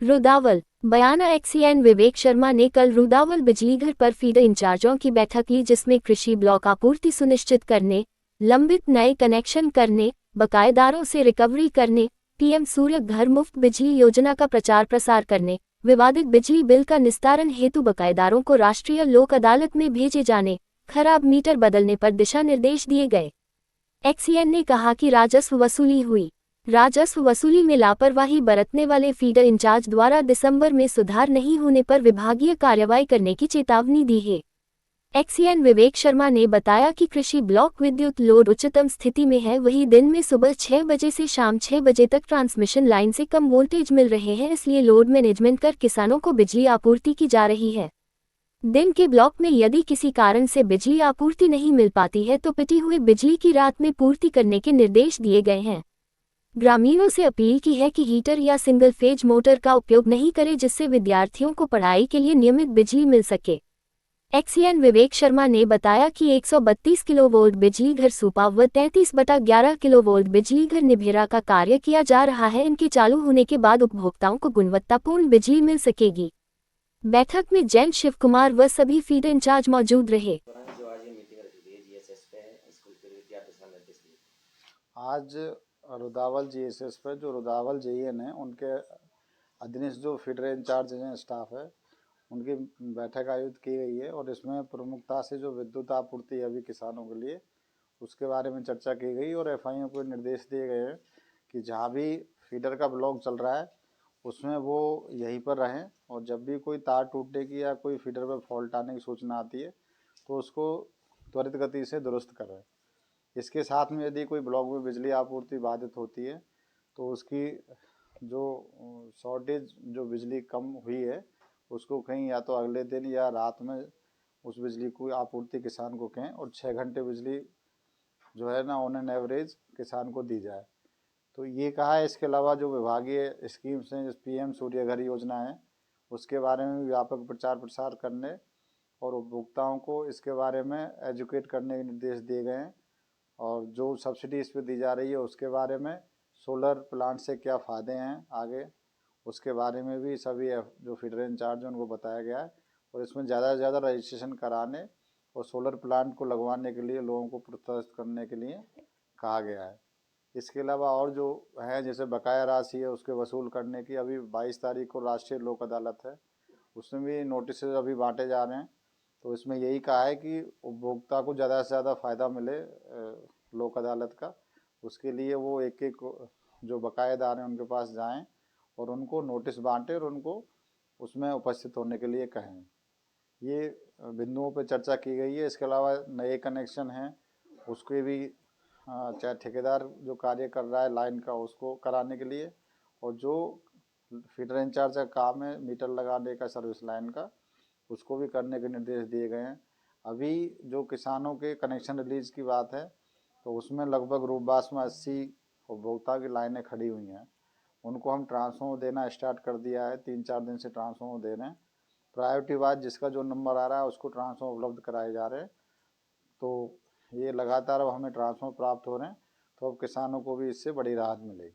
रुदावल बयाना XEN Vivek Sharma ने कल रुदावल बिजलीघर पर फीडर इंचार्जों की बैठक ली, जिसमें कृषि ब्लॉक आपूर्ति सुनिश्चित करने, लंबित नए कनेक्शन करने, बकायेदारों से रिकवरी करने, पीएम सूर्य घर मुफ्त बिजली योजना का प्रचार प्रसार करने, विवादित बिजली बिल का निस्तारण हेतु बकायेदारों को राष्ट्रीय लोक अदालत में भेजे जाने, खराब मीटर बदलने पर दिशा निर्देश दिए गए। एक्सीएन ने कहा कि राजस्व वसूली में लापरवाही बरतने वाले फीडर इंचार्ज द्वारा दिसंबर में सुधार नहीं होने पर विभागीय कार्रवाई करने की चेतावनी दी है। एक्सीएन विवेक शर्मा ने बताया कि कृषि ब्लॉक विद्युत लोड उच्चतम स्थिति में है, वही दिन में सुबह 6 बजे से शाम 6 बजे तक ट्रांसमिशन लाइन से कम वोल्टेज मिल रहे हैं, इसलिए लोड मैनेजमेंट कर किसानों को बिजली आपूर्ति की जा रही है। दिन के ब्लॉक में यदि किसी कारण से बिजली आपूर्ति नहीं मिल पाती है तो पिटी हुई बिजली की रात में पूर्ति करने के निर्देश दिए गए हैं। ग्रामीणों से अपील की है कि हीटर या सिंगल फेज मोटर का उपयोग नहीं करें, जिससे विद्यार्थियों को पढ़ाई के लिए नियमित बिजली मिल सके। एक्सीएन विवेक शर्मा ने बताया कि 132 किलोवोल्ट बिजली घर सुपा व 33/11 किलोवोल्ट बिजली घर निभेरा का कार्य किया जा रहा है। इनके चालू होने के बाद उपभोक्ताओं को गुणवत्तापूर्ण बिजली मिल सकेगी। बैठक में जैन शिव कुमार व सभी फीडर इंचार्ज मौजूद रहे। आज रुदावल जीएसएस पे जो रुदावल जेईएन है उनके अधीनस्थ जो फीडर इंचार्ज हैं स्टाफ है उनकी बैठक आयोजित की गई है और इसमें प्रमुखता से जो विद्युत आपूर्ति है अभी किसानों के लिए उसके बारे में चर्चा की गई और एफआईओ को निर्देश दिए गए हैं कि जहाँ भी फीडर का ब्लॉक चल रहा है उसमें वो यहीं पर रहें और जब भी कोई तार टूटने की या कोई फीडर पर फॉल्ट आने की सूचना आती है तो उसको त्वरित गति से दुरुस्त करें। इसके साथ में यदि कोई ब्लॉक में बिजली आपूर्ति बाधित होती है तो उसकी जो शॉर्टेज जो बिजली कम हुई है उसको कहीं या तो अगले दिन या रात में उस बिजली को आपूर्ति किसान को कहें और 6 घंटे बिजली जो है ना ऑन एन एवरेज किसान को दी जाए। तो ये कहा है। इसके अलावा जो विभागीय स्कीम्स हैं, पीएम सूर्य घर योजना है, उसके बारे में व्यापक प्रचार प्रसार करने और उपभोक्ताओं को इसके बारे में एजुकेट करने के निर्देश दिए गए हैं और जो सब्सिडी इस पर दी जा रही है उसके बारे में, सोलर प्लांट से क्या फ़ायदे हैं आगे, उसके बारे में भी सभी जो फीडर इंचार्ज हैं उनको बताया गया है और इसमें ज़्यादा से ज़्यादा रजिस्ट्रेशन कराने और सोलर प्लांट को लगवाने के लिए लोगों को प्रोत्साहित करने के लिए कहा गया है। इसके अलावा और जो है जैसे बकाया राशि है उसके वसूल करने की अभी 22 तारीख को राष्ट्रीय लोक अदालत है, उसमें भी नोटिस अभी बांटे जा रहे हैं। तो इसमें यही कहा है कि उपभोक्ता को ज़्यादा से ज़्यादा फ़ायदा मिले लोक अदालत का, उसके लिए वो एक एक जो बकायेदार हैं उनके पास जाएं और उनको नोटिस बांटें और उनको उसमें उपस्थित होने के लिए कहें। ये बिंदुओं पर चर्चा की गई है। इसके अलावा नए कनेक्शन हैं उसके भी चाहे ठेकेदार जो कार्य कर रहा है लाइन का उसको कराने के लिए और जो फीडर इंचार्ज का काम है मीटर लगाने का सर्विस लाइन का उसको भी करने के निर्देश दिए गए हैं। अभी जो किसानों के कनेक्शन रिलीज की बात है तो उसमें लगभग रूपबास में 80 उपभोक्ता की लाइनें खड़ी हुई हैं, उनको हम ट्रांसफॉर्मर देना स्टार्ट कर दिया है। 3-4 दिन से ट्रांसफॉर्मर दे रहे हैं। प्रायोरिटी वाइज जिसका जो नंबर आ रहा है उसको ट्रांसफॉर्मर उपलब्ध कराए जा रहे हैं। तो ये लगातार अब हमें ट्रांसफॉर्मर प्राप्त हो रहे हैं तो अब किसानों को भी इससे बड़ी राहत मिलेगी।